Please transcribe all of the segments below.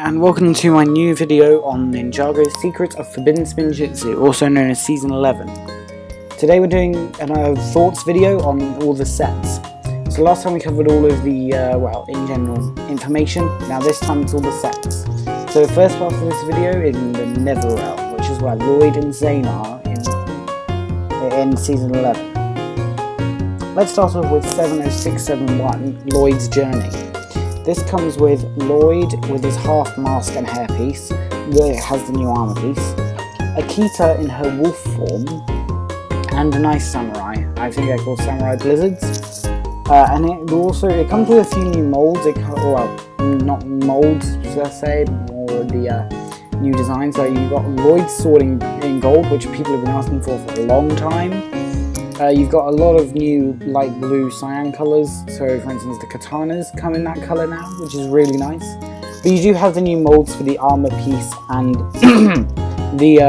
and welcome to my new video on Ninjago's Secrets of Forbidden Spinjitzu, also known as Season 11. Today we're doing a thoughts video on all the sets. So last time we covered all of the, in general, information. Now this time it's all the sets. So the first part of this video is in the Netherrealm, which is where Lloyd and Zane are in Season 11. Let's start off with 70671, Lloyd's Journey. This comes with Lloyd with his half mask and hairpiece, where it has the new armor piece, Akita in her wolf form, and a nice samurai. I think they're called Samurai Blizzards. And it comes with a few new molds. Not molds per se, more the new designs. So you've got Lloyd's sword in gold, which people have been asking for a long time. You've got a lot of new light blue cyan colours, so for instance the katanas come in that colour now, which is really nice. But you do have the new moulds for the armour piece and the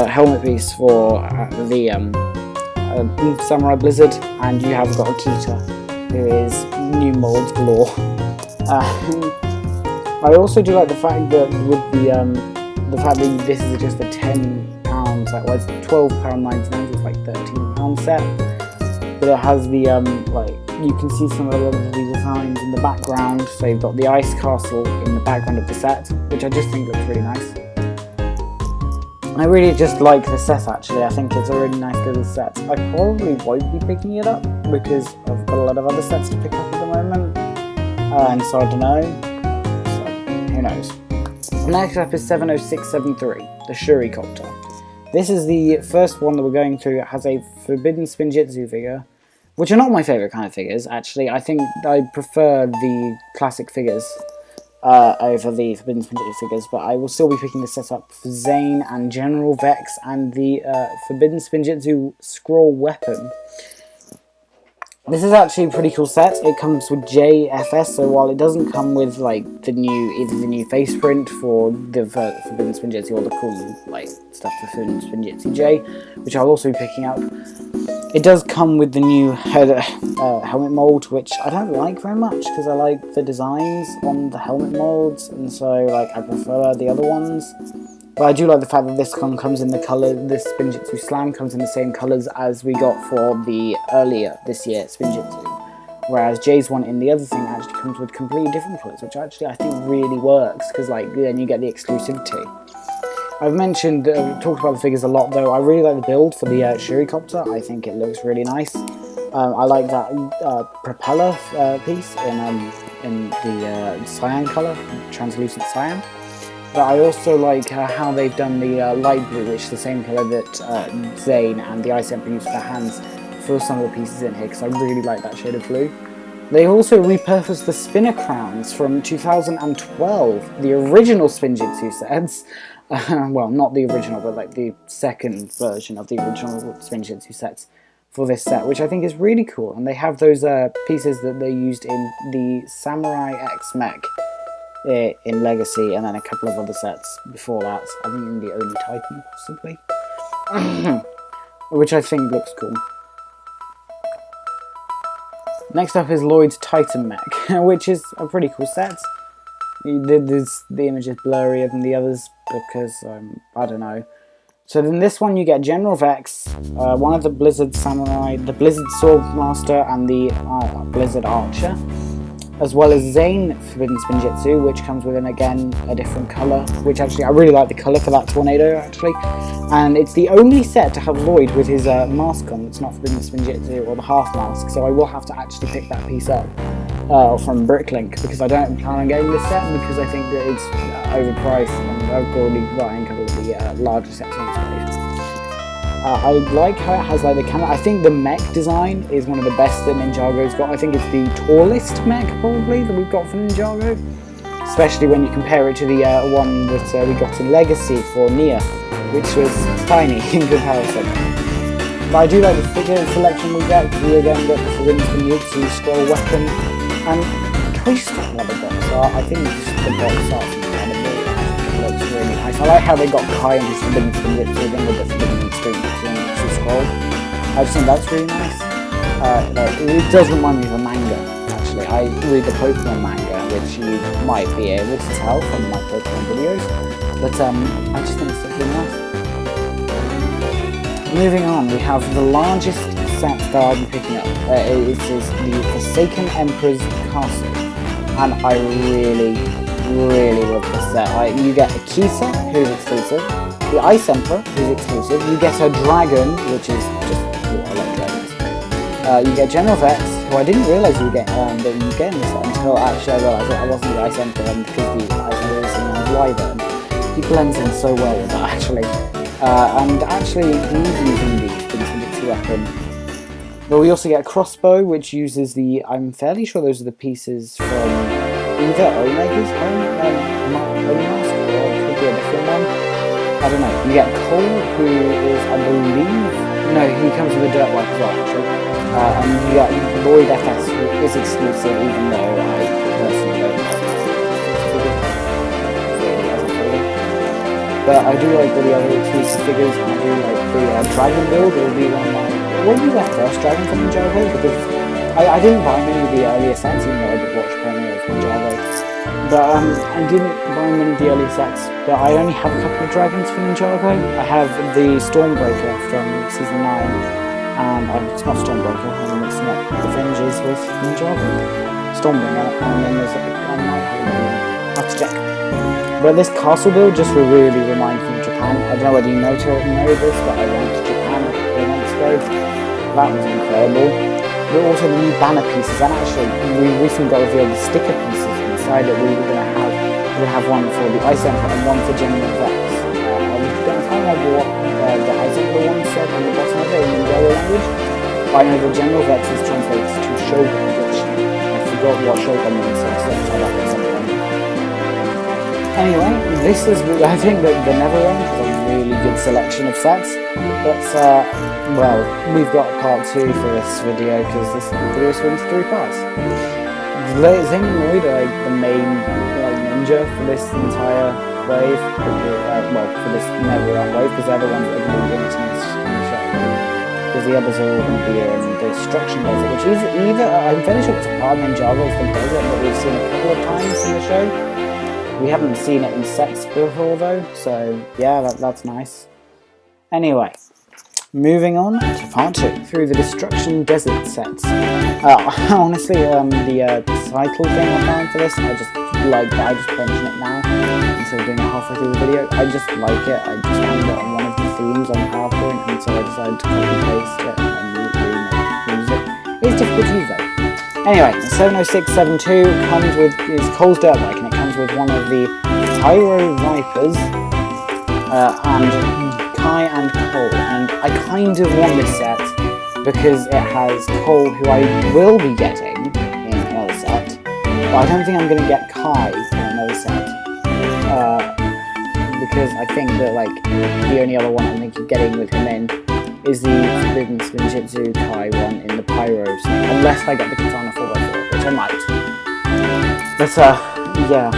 helmet piece for the Samurai Blizzard, and you have got Akita, who is new moulds galore. I also do like the fact that with the fact that this is just a £10, that was £12.99, so it's like £13 set. But it has the you can see some of the designs in the background. So you've got the ice castle in the background of the set, which I just think looks really nice. I really just like the set actually. I think it's a really nice little set. I probably won't be picking it up because I've got a lot of other sets to pick up at the moment, and so I don't know. So who knows? Next up is 70673, the Shuricopter. This is the first one that we're going through. It has a Forbidden Spinjitzu figure, which are not my favourite kind of figures, actually. I think I prefer the classic figures over the Forbidden Spinjitzu figures, but I will still be picking this set up for Zane and General Vex and the Forbidden Spinjitzu Scroll Weapon. This is actually a pretty cool set. It comes with JFS, so while it doesn't come with like either the new face print for the Forbidden Spinjitzu or the cool stuff for Forbidden Spinjitzu J, which I'll also be picking up, it does come with the new helmet mold, which I don't like very much because I like the designs on the helmet molds, and so I prefer the other ones. But I do like the fact that this one comes in the colour, this Spinjitzu Slam comes in the same colours as we got for the earlier this year Spinjitzu. Whereas Jay's one in the other thing actually comes with completely different colours, which actually I think really works, because then you get the exclusivity. I've talked about the figures a lot though. I really like the build for the Shuricopter. I think it looks really nice. I like that propeller piece in the cyan colour, translucent cyan. But I also like how they've done the light blue, which is the same colour that Zane and the Ice Emperor used for their hands for some of the pieces in here, because I really like that shade of blue. They also repurposed the spinner crowns from 2012, the original Spinjitzu sets. Well, not the original, but the second version of the original Spinjitzu sets for this set, which I think is really cool. And they have those pieces that they used in the Samurai X mech in Legacy, and then a couple of other sets before that. I think in the Only Titan, possibly. Which I think looks cool. Next up is Lloyd's Titan mech, which is a pretty cool set. The image is blurrier than the others because, I don't know. So then this one you get General Vex, one of the Blizzard Samurai, the Blizzard Sword Master, and the Blizzard Archer, as well as Zane Forbidden Spinjitzu, which comes with, again, a different colour, which actually, I really like the colour for that tornado, actually. And it's the only set to have Lloyd with his mask on that's not Forbidden Spinjitzu, or the half mask, so I will have to actually pick that piece up from Bricklink, because I don't plan on getting this set, because I think that it's overpriced, and I've already buying a couple of the larger sets on this page. I like how it has the camera. I think the mech design is one of the best that Ninjago's got. I think it's the tallest mech probably that we've got for Ninjago, especially when you compare it to the one that we got in Legacy for Nia, which was tiny in comparison. But I do like the figure selection we get. We again get the Forbidden Spinjitzu Scroll Weapon and Toast leather box art. I think the box art is incredible. It looks really nice. I like how they got Kai and his Forbidden Spinjitzu then with the Forbidden Spinjitzu Scroll. I just think that's really nice. It does remind me of a manga, actually. actually. I read the Pokemon manga, which you might be able to tell from my Pokemon videos, but I just think it's something nice. Moving on, we have the largest set that I'll be picking up. It is the Forsaken Emperor's Castle, and I really love this set. You get a Kisa, who's exclusive, the Ice Emperor, who's exclusive, you get a Dragon, which is just, I like dragons. You get General Vex, who I didn't realise that you get in this set until actually I realised that I wasn't the Ice Emperor, and because the Ice Emperor is in Wyvern, he blends in so well with that actually. And actually he's using the Spinjitzu weapon. But we also get a crossbow, which uses the, I'm fairly sure those are the pieces from either Omega's home mask, or it could be a different one. I don't know. You get Cole, who is, I believe, no, he comes with a dirt bike as well actually. And you get Lloyd FS, who is exclusive, even though I personally don't like but I do like all the other exclusive figures, and I do like the Dragon build. It will be one of my, it will be my first Dragon from Ninjago, because I didn't buy many of the earlier sets, even though I did watch Premiere of Ninjago. But I didn't buy many of the earlier sets, but I only have a couple of Dragons for Ninjago. I have the Stormbreaker from Season 9, and it's not Stormbreaker, I'm mixing up the Avengers with Ninjago. Stormbringer, and then there's I might have to check. But this castle build just really reminds me of Japan. I don't know whether you know this, but I went to Japan a couple of months ago. That was incredible. But also the new banner pieces, and actually we recently got revealed the sticker pieces inside that we were going to have one for the Ice Emperor and one for General Vex. I can't remember what the Ice Emperor one said on the bottom of it in Ninjago language. I know the General Vex is translated to Shogun, which I forgot what Shogun means, so I searched that up at some point. Anyway, this is, I think that the Neverend is a really good selection of sets, but, well, we've got part 2 for this video, because this video spans 3 parts. Zing and Lloyd are like the main ninja for this entire wave, well, for this Neverend wave, because they're the ones that are going to be in the show. Because the others are all going to be in the Destruction Desert, which is either, I'm fairly sure it's part of Ninjago, it's the desert that we've seen a couple of times in the show. We haven't seen it in sets before though, so yeah, that's nice. Anyway, moving on to part 2, through the Destruction Desert sets. Honestly, the title thing I found for this, I just like that, I just mention it now, instead of doing it halfway through the video. I just like it, I just found it on one of the themes on PowerPoint, and so I decided to copy and paste it and use it. It's difficult to use though. Anyway, 70672 comes with, is Cole's dirt bike, and it comes with one of the Pyro Vipers, and Kai and Cole, and I kind of want this set because it has Cole, who I will be getting in another set, but I don't think I'm going to get Kai in another set, because I think that like the only other one I'm thinking of getting with him in is the Forbidden Spinjitzu Kai one in the Pyro Snake, unless I get the Katana 4x4, which I might. But yeah,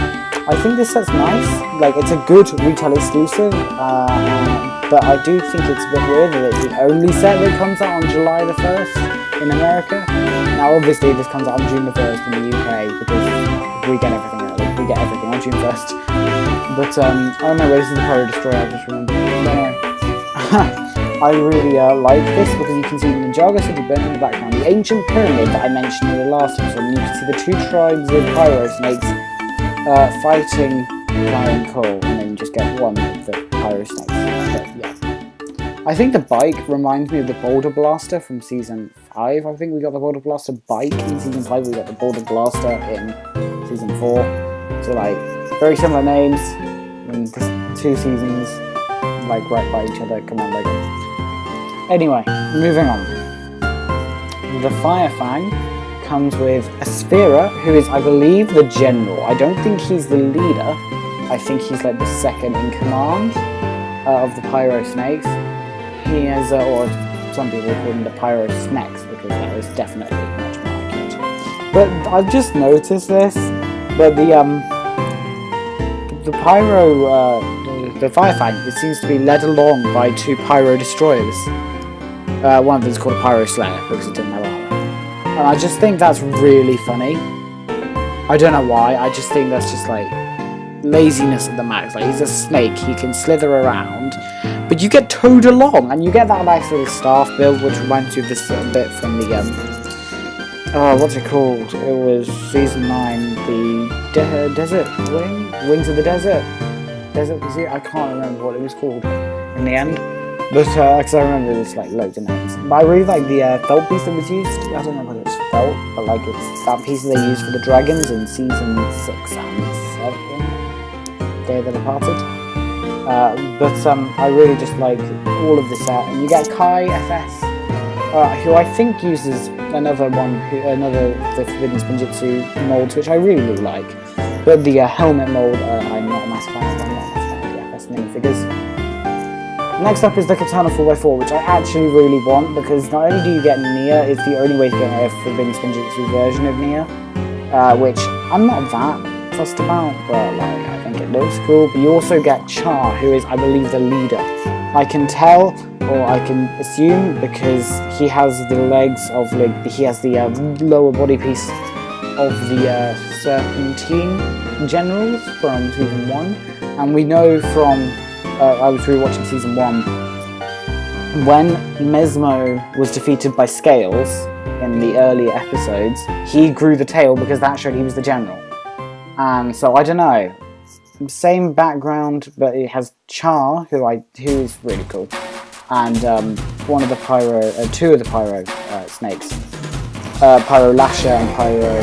I think this set's nice. Like, it's a good retail exclusive, but I do think it's a bit weird that it's the only set that comes out on July the 1st in America. Now obviously this comes out on June the 1st in the UK, because we get everything early. We get everything on June 1st. But I don't know where this is the Pyro Destroyer, I just remember. Anyway. I really like this because you can see the Ninjago City burning in the background, the ancient pyramid that I mentioned in the last episode, and you can see the 2 tribes of Pyro Snakes fighting Kai and Cole, and then you just get one of the Pyro Snakes. But yeah. I think the bike reminds me of the Boulder Blaster from Season 5. I think we got the Boulder Blaster bike in Season 5, we got the Boulder Blaster in Season 4. So like, very similar names, and just 2 seasons, like right by each other, come on, like. Anyway, moving on. The Firefang comes with a Sphera, who is, I believe, the general. I don't think he's the leader. I think he's like the second in command of the Pyro Snakes. He is, or some people call him the Pyro Snakes, because that is definitely much more accurate. But I've just noticed this, but the Firefang, it seems to be led along by 2 Pyro Destroyers. One of them is called a Pyro Slayer because it didn't have armor. And I just think that's really funny. I don't know why, I just think that's just like laziness at the max. Like, he's a snake, he can slither around, but you get towed along, and you get that nice little staff build, which reminds you of this little bit from the what's it called? It was season 9, the Desert Wings of the Desert. I can't remember what it was called in the end, but because I remember there's like loads of names. But I really like the felt piece that was used. I don't know whether it's felt, but like it's that piece that they used for the dragons in season 6 and 7, Day of the Departed. But I really just like all of the set, and you get Kai FS, who I think uses another the Forbidden Spinjitzu mold, which I really like. But the helmet mold, I'm not a massive fan of. I'm not a massive fan of the FS minifigures. Next up is the Katana 4x4, which I actually really want, because not only do you get Nia, it's the only way to get a Forbidden Spinjitzu version of Nia, which I'm not that fussed about, but like I think it looks cool. But you also get Char, who is, I believe, the leader. I can tell, or I can assume, because he has the legs of, like, he has the lower body piece of the Serpentine generals from season 1, and we know from, I was rewatching season 1, when Mesmo was defeated by Scales in the earlier episodes, he grew the tail because that showed he was the general. And so I don't know, same background, but it has Char, who is really cool, and one of the two of the Pyro snakes, Pyro Lasher and Pyro.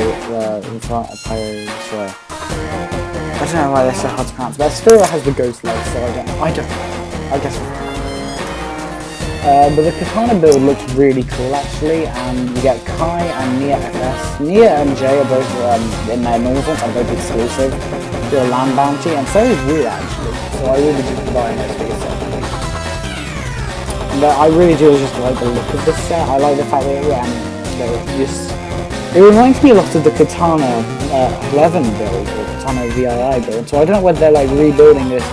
I don't know why they're so hard to pronounce, but Sphera has the ghost legs, so I guess. But the Katana build looks really cool actually, and you get Kai and Nia FS. Nia and Jay are both in their normal forms, are both exclusive to a land bounty, and so is Wu actually. So I really just buy those for yourself. But I really do just like the look of this set. I like the fact that it reminds me a lot of the Katana 11 build, or Katana VII build. So I don't know whether they're like rebuilding this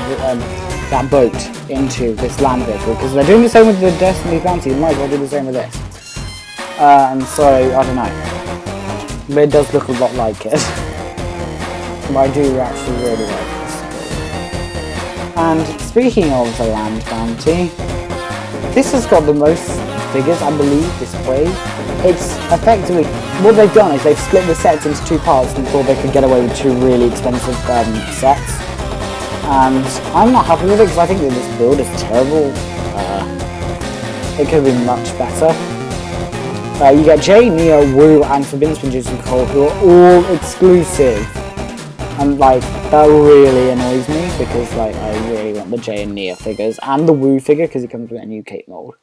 that boat into this land vehicle, because they're doing the same with the Destiny Bounty. They might as well do the same with this. And so I don't know, but it does look a lot like it. But I do actually really like this build. And speaking of the land bounty, this has got the most figures, I believe, displayed. It's effectively, what they've done is they've split the sets into 2 parts and thought they could get away with 2 really expensive sets. And I'm not happy with it, because I think that this build is terrible. It could be much better. You get Jay, Nia, Wu, and Forbidden Spinjitzu Cole, who are all exclusive. And like, that really annoys me, because like, I really want the Jay and Nia figures, and the Wu figure, because it comes with a new cape mold.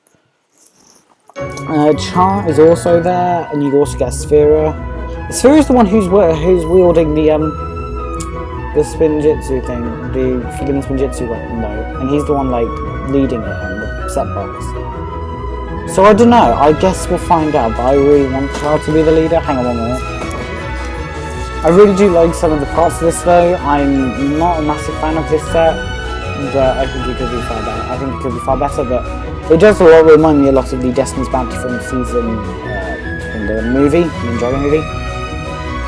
Char is also there, and you also get Sphera. Sphera is the one who's wielding the Spinjitzu thing, the Forbidden Spinjitzu weapon though, and he's the one like leading it on the set box. So I don't know, I guess we'll find out, but I really want Char to be the leader. Hang on one minute. I really do like some of the parts of this though. I'm not a massive fan of this set, but I think it could be far better. But it does remind me a lot of the Destiny's Bounty from season, from the movie, the Ninjago movie.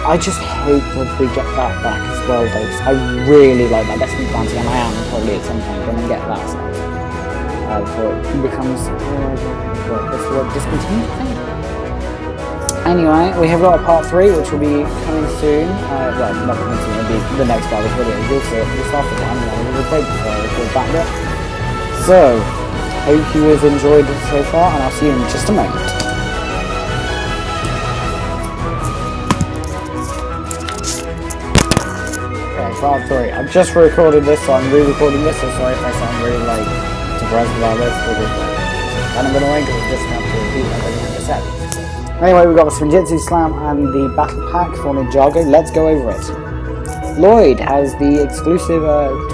I just hope that we get that back as well though, because I really like that Destiny's Bounty, and I am probably at some point going to get that set. Before it becomes, discontinued, I think. Anyway, we have got a part 3, which will be coming soon. Well, not coming soon, it'll be the next part of the video. You'll see it just after time, and then we'll break before I record that bit. So, hope you have enjoyed it so far, and I'll see you in just a moment. Okay, part 3. I've just recorded this, so I'm re-recording this, so sorry if I sound really, like, surprised about this, because it's kind of annoying, because I just have to repeat everything I said. Anyway, we've got the Spinjitzu Slam and the Battle Pack for Ninjago. Let's go over it. Lloyd has the exclusive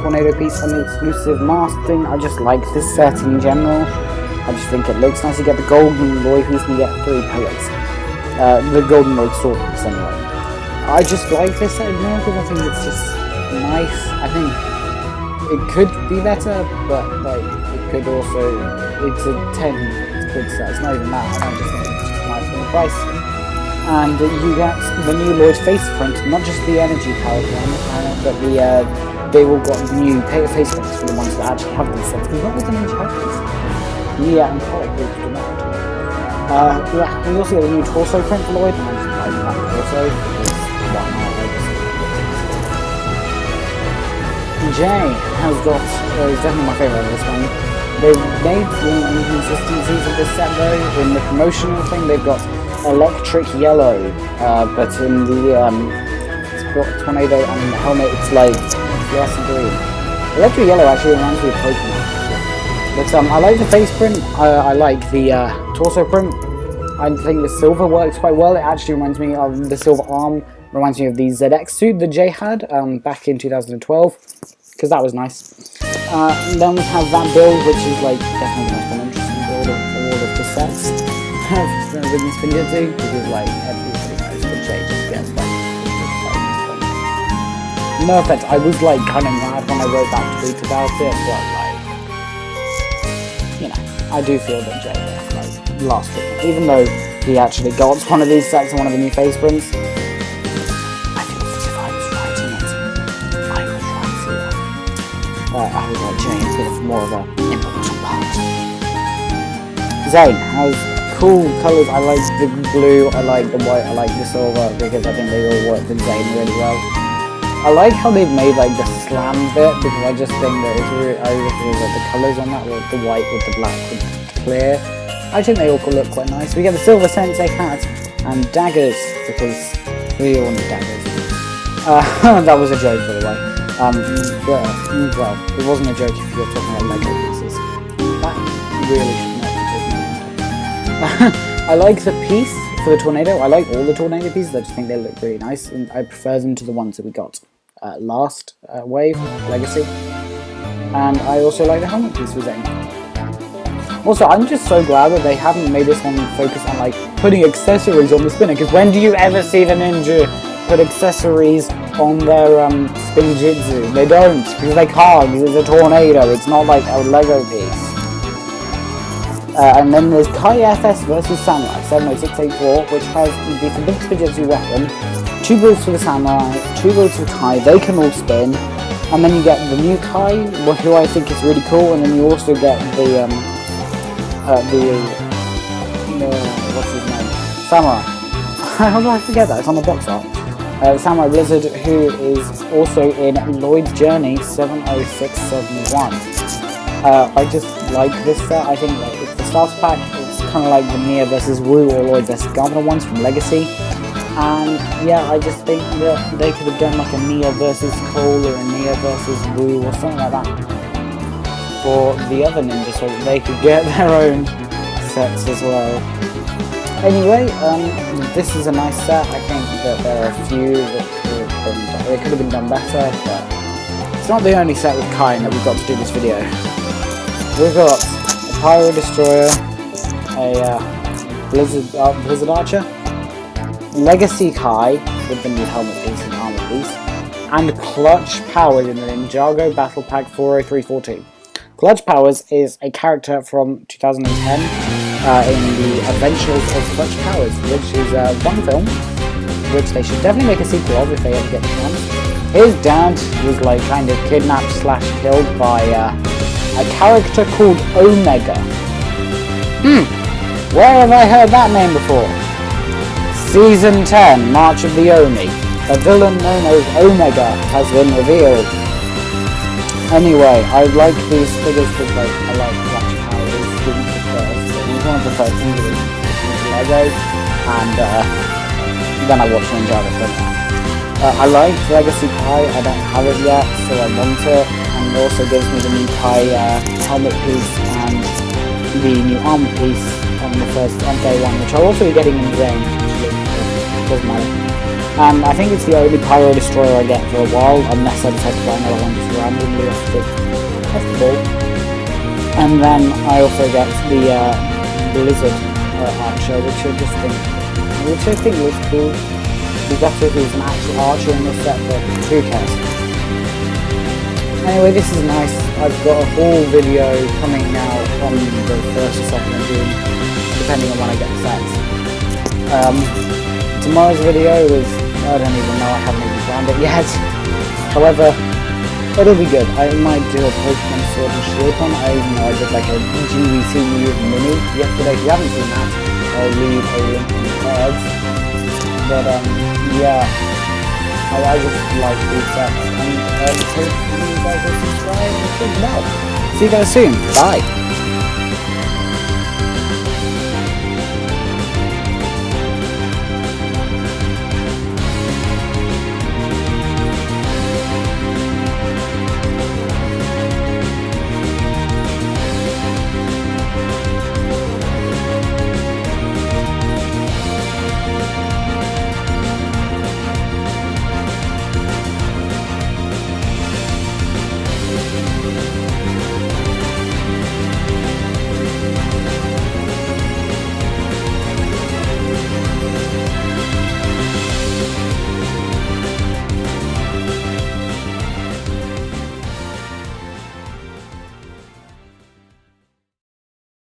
tornado piece and the exclusive mask thing. I just like this set in general. I just think it looks nice. You get the golden Lloyd piece and you get 3 pellets. The golden Lloyd sword piece anyway. I just like this set in general because I think it's just nice. I think it could be better, but like it could also, it's a 10 quid set. It's not even that. I just think it's just nice for the price. And you get the new Lloyd face print, not just the energy powered one, but they've all got new face prints for the ones that actually have these sets. Because not with the Ninjagos. Yeah, and Pollock groups do not. We also get a new torso print for Lloyd, and I just like that torso, because why not? Jay has got, is definitely my favourite of this one. They've made some inconsistencies of this set though. In the promotional thing, they've got electric yellow, but in the tornado and the helmet, it's like fluorescent green. Electric yellow actually reminds me of Pokemon. But I like the face print. I like the torso print. I think the silver works quite well. It actually reminds me of the silver arm. Reminds me of the ZX suit that Jay had back in 2012, because that was nice. Then we have that build, which is like definitely the most interesting build of all of the sets of Forbidden Spinjitzu, because like everybody knows that Jay just gets like no offense, I was like kind of mad when I wrote that tweet about it, but like, you know, I do feel that Jay gets like last treatment, even though he actually got one of these sets and one of the new face prints. I would like Jay to give more of an important part. Zane has cool colours. I like the blue, I like the white, I like the silver, because I think they all work with Zane really well. I like how they've made like the slam bit, because I just think that it's really, I really feel that the colours on that, with the white with the black with the clear, I think they all look quite nice. We get the silver sensei hat and daggers, because we all need daggers. That was a joke, by the way. Well, it wasn't a joke if you're talking about Lego pieces. That really should not be taken. I like the piece for the tornado. I like all the tornado pieces. I just think they look really nice, and I prefer them to the ones that we got last wave, Legacy. And I also like the helmet piece for Zane. Also, I'm just so glad that they haven't made this one focus on like putting accessories on the spinner, because when do you ever see the ninja put accessories on their Spinjitzu? They don't, because they can't, because it's a tornado, it's not like a Lego piece. And then there's Kai FS versus Samurai 70684, which has the Forbidden Spinjitzu weapon, 2 builds for the Samurai, 2 builds for Kai, they can all spin, and then you get the new Kai, who I think is really cool, and then you also get the what's his name? Samurai. How do I forget that? It's on the box art. Samurai Blizzard, who is also in Lloyd's Journey 70671. I just like this set. I think like, it's the starter pack. It's kind of like the Nia versus Wu or Lloyd versus Governor ones from Legacy. And yeah, I just think that they could have done like a Nia versus Cole or a Nia versus Wu or something like that for the other ninjas, so they could get their own sets as well. Anyway, this is a nice set. I think that there are a few that could have been done better, but it's not the only set with Kain that we've got to do this video. We've got a Pyro Destroyer, a Blizzard Archer, Legacy Kai with the new helmet piece and armor piece, and Clutch Powers in the Ninjago Battle Pack 40314. Clutch Powers is a character from 2010 in the Adventures of Clutch Powers, which is one film, which they should definitely make a sequel of if they ever get the chance. His dad was like kind of kidnapped / killed by a character called Omega. Where have I heard that name before? Season 10, March of the Oni. A villain known as Omega has been revealed. Anyway, I like these figures because like, I like Clutch Powers. He's one of the first things with Lego, and then I watched Ninjago film. I like Legacy Kai. I don't have it yet, so I want it. And it also gives me the new Kai helmet piece and the new armor piece on the first day one, which I'll also be getting in Zane. Doesn't matter. And I think it's the only Pyro Destroyer I get for a while, unless I decide to buy another one just randomly off the ball. And then I also get the Blizzard Archer, which I think looks cool. It'd be better if he was an actual Archer in this set, but who cares? Anyway, this is nice. I've got a whole video coming now on the 1st or 2nd of June, depending on when I get the sets. tomorrow's video is, I don't even know, I haven't even planned it yet. However, it'll be good. I might do a Pokemon Sword and Shield one. I did like a GVC mini yesterday. If you haven't seen that, I'll leave a link in the cards. But yeah, I just like these sets, and hopefully you guys will subscribe and think about. See you guys soon. Bye.